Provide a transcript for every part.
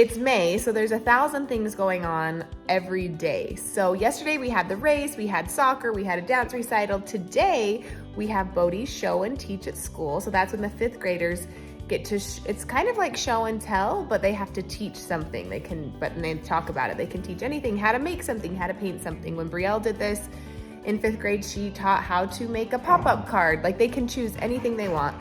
it's May, so there's 1,000 things going on every day. So yesterday we had the race, we had soccer, we had a dance recital. Today we have Bodhi's show and teach at school. So that's when the 5th graders get to, it's kind of like show and tell, but they have to teach something. They talk about it. They can teach anything, how to make something, how to paint something. When Brielle did this in 5th grade, she taught how to make a pop-up card. Like they can choose anything they want.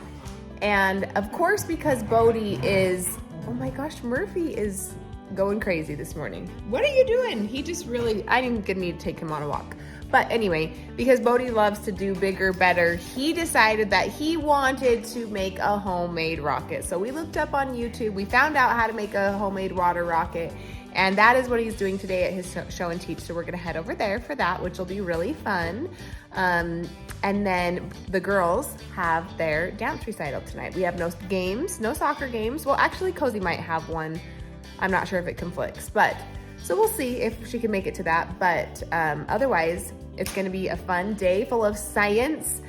And of course, because Bodhi is, oh my gosh, Murphy is going crazy this morning. What are you doing? He just really, I didn't need to take him on a walk. But anyway, because Bodhi loves to do bigger, better, he decided that he wanted to make a homemade rocket. So we looked up on YouTube, we found out how to make a homemade water rocket, and that is what he's doing today at his show and teach. So we're gonna head over there for that, which will be really fun. And then the girls have their dance recital tonight. We have no games, no soccer games. Well, actually Cozy might have one. I'm not sure if it conflicts, but so we'll see if she can make it to that. But otherwise, it's gonna be a fun day full of science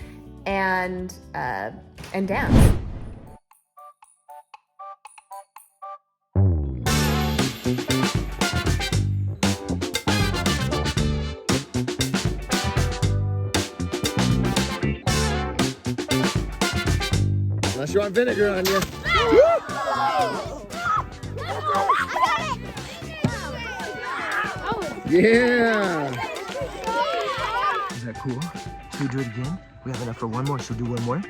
and dance. Unless you want vinegar on you. Yeah! Is that cool? Should we do it again? We have enough for one more. Should we do one more?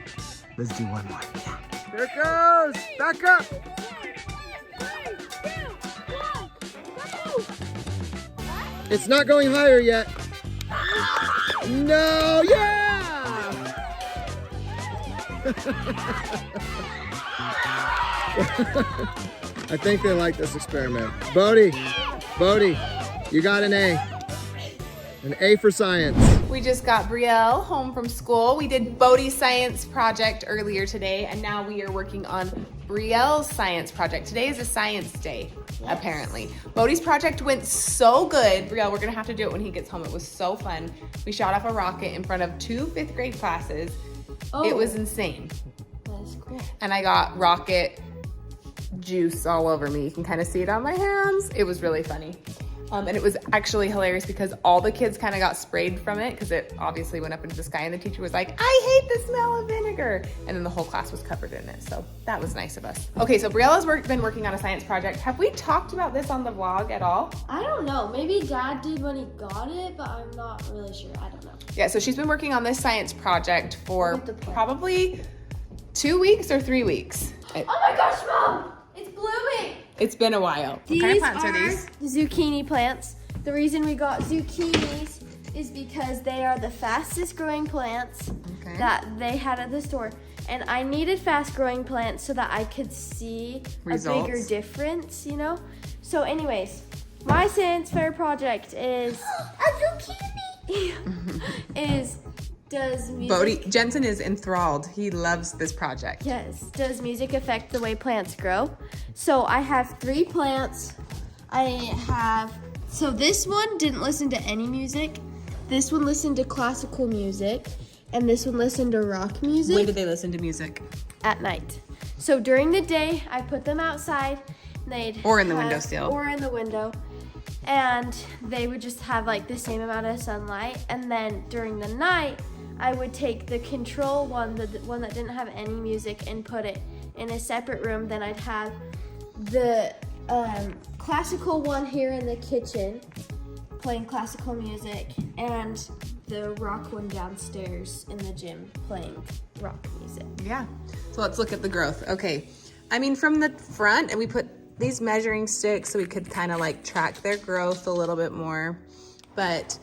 Let's do one more. Yeah. There it goes! Back up! 3, 2, 1, it's not going higher yet. No! Yeah! I think they like this experiment. Bodhi, you got an A. An A for science. We just got Brielle home from school. We did Bodhi's science project earlier today, and now we are working on Brielle's science project. Today is a science day, apparently. Bodhi's project went so good. Brielle, we're gonna have to do it when he gets home. It was so fun. We shot off a rocket in front of 2 5th grade classes. Oh. It was insane. That's cool. And I got rocket juice all over me. You can kind of see it on my hands. It was really funny. And it was actually hilarious because all the kids kind of got sprayed from it because it obviously went up into the sky, and the teacher was like, I hate the smell of vinegar. And then the whole class was covered in it. So that was nice of us. Okay, so Brielle has been working on a science project. Have we talked about this on the vlog at all? I don't know. Maybe Dad did when he got it, but I'm not really sure. I don't know. Yeah, so she's been working on this science project for probably 2 weeks or 3 weeks. Oh my gosh, Mom! It's blooming! It's been a while. These what kind of plants are these? Zucchini plants. The reason we got zucchinis is because they are the fastest growing plants that they had at the store. And I needed fast growing plants so that I could see results. A bigger difference, you know? So anyways, my science fair project is a zucchini. Does music... Bodhi, Jensen is enthralled. He loves this project. Yes. Does music affect the way plants grow? So I have 3 plants. So this one didn't listen to any music. This one listened to classical music. And this one listened to rock music. When did they listen to music? At night. So during the day, I put them outside. Or in the windowsill. Or in the window. And they would just have like the same amount of sunlight. And then during the night, I would take the control one, the one that didn't have any music, and put it in a separate room. Then I'd have the classical one here in the kitchen playing classical music, and the rock one downstairs in the gym playing rock music. Yeah. So let's look at the growth. Okay. I mean, from the front, and we put these measuring sticks so we could kind of like track their growth a little bit more. But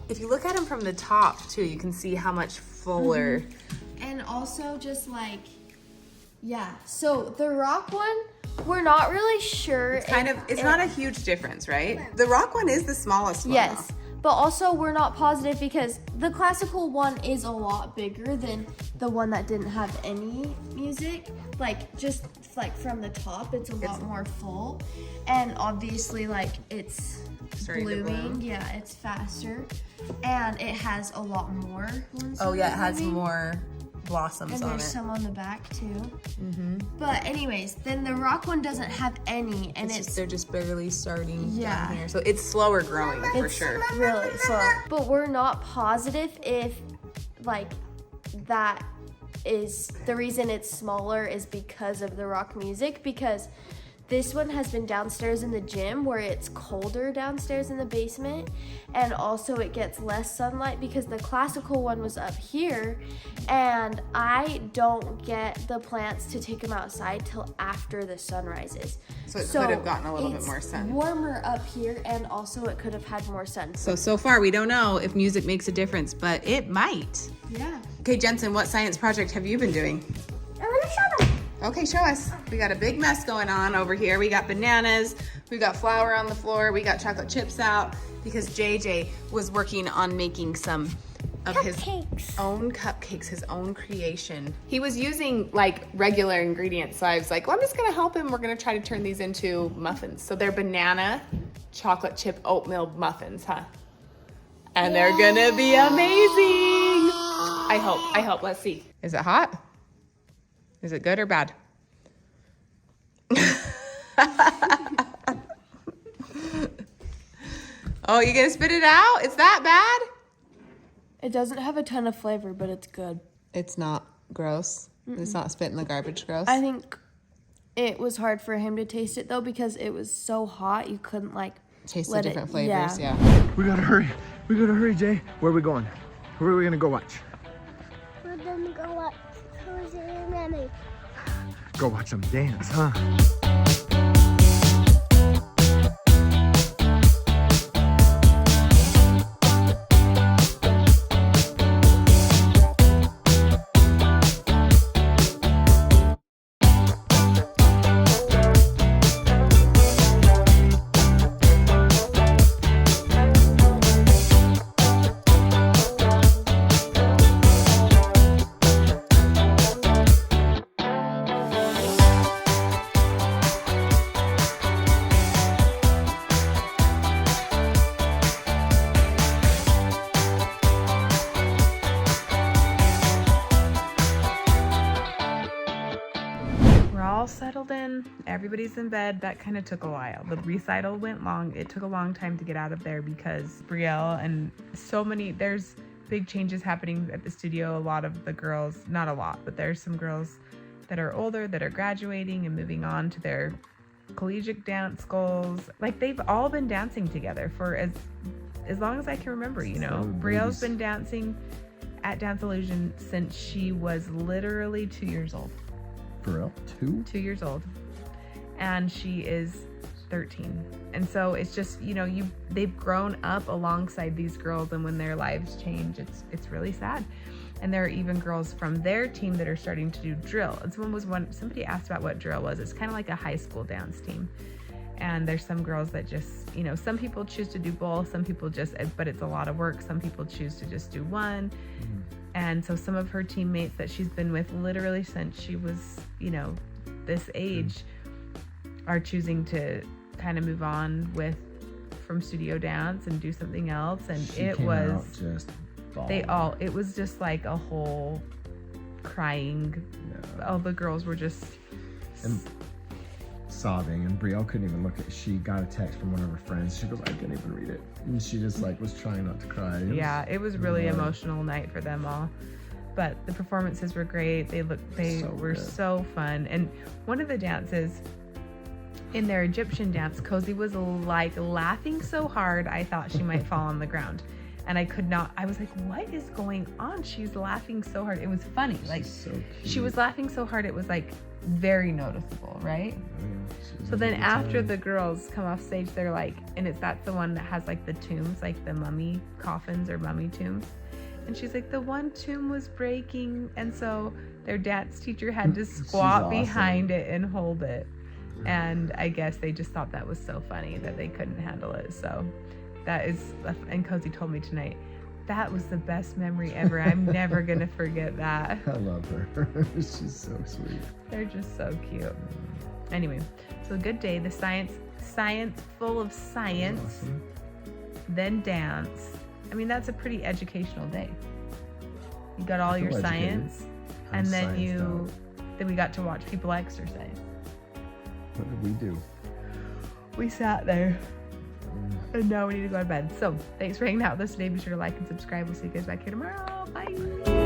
if you look at them from the top too, you can see how much fuller. And also just like, yeah. So the rock one, we're not really sure. It's not a huge difference, right? The rock one is the smallest one. Yes. But also we're not positive because the classical one is a lot bigger than the one that didn't have any music. Like just like from the top, it's a lot more full. And obviously like it's blooming. Yeah, it's faster. And it has a lot more ones. Oh yeah, it has more blossoms And on there's it. some on the back too. But anyways, then the rock one doesn't have any, and it's They're just barely starting Yeah. down here. So it's slower growing for it's sure. really slow. But we're not positive if like that is the reason it's smaller is because of the rock music, because this one has been downstairs in the gym where it's colder downstairs in the basement, and also it gets less sunlight because the classical one was up here, and I don't get the plants to take them outside till after the sun rises. So it could have gotten a little bit more sun. It's warmer up here, and also it could have had more sun. So far we don't know if music makes a difference, but it might. Yeah. Okay, Jensen, what science project have you been doing? I want to show them. Okay, show us. We got a big mess going on over here. We got bananas, we got flour on the floor, we got chocolate chips out because JJ was working on making some of his own cupcakes, his own creation. He was using like regular ingredients, so I was like, well, I'm just gonna help him. We're gonna try to turn these into muffins. So they're banana chocolate chip oatmeal muffins, huh? And they're gonna be amazing. I hope. Let's see. Is it hot? Is it good or bad? Oh, you gonna spit it out? It's that bad? It doesn't have a ton of flavor, but it's good. It's not gross. It's not spit in the garbage gross. I think it was hard for him to taste it though because it was so hot you couldn't like Taste the let different it, flavors, yeah. We gotta hurry. We gotta hurry, Jay. Where are we going? Where are we gonna go watch? We're gonna go watch Cozy and Mommy. Go watch them dance, huh? We're all settled in. Everybody's in bed. That kind of took a while. The recital went long. It took a long time to get out of there because Brielle and there's big changes happening at the studio. A lot of the girls, not a lot, but there's some girls that are older that are graduating and moving on to their collegiate dance goals. Like they've all been dancing together for as long as I can remember, you know. Brielle's been dancing at Dance Illusion since she was literally 2 years old. For real? 2? 2 years old, and she is 13. And so it's just, you know, they've grown up alongside these girls, and when their lives change, it's really sad. And there are even girls from their team that are starting to do drill. And somebody asked about what drill was. It's kind of like a high school dance team. And there's some girls that just, you know, some people choose to do both, some people but it's a lot of work. Some people choose to just do one. And so some of her teammates that she's been with literally since she was, you know, this age are choosing to kind of move on from studio dance and do something else. And it was just like a whole crying. Yeah. All the girls were just sobbing, and Brielle couldn't even look at. She got a text from one of her friends. She goes, "I can't even read it," and she just like was trying not to cry. It was really emotional night for them all. But the performances were great. They were so fun. And one of the dances in their Egyptian dance, Cozy was like laughing so hard I thought she might fall on the ground. And I was like, what is going on? She's laughing so hard. It was funny. Like, so cute. She was laughing so hard, it was like very noticeable, right? So then after the girls come off stage, they're like, that's the one that has like the tombs, like the mummy coffins or mummy tombs. And she's like, the one tomb was breaking. And so their dance teacher had to squat behind it and hold it. And I guess they just thought that was so funny that they couldn't handle it. So and Cozy told me tonight, that was the best memory ever. I'm never going to forget that. I love her. She's so sweet. They're just so cute. Anyway, so a good day. The science full of science, Awesome. Then dance. I mean, that's a pretty educational day. You got all your educated. science. And then then we got to watch people exercise. What did we do? We sat there. And now we need to go to bed. So thanks for hanging out with us today. Be sure to like and subscribe. We'll see you guys back here tomorrow. Bye.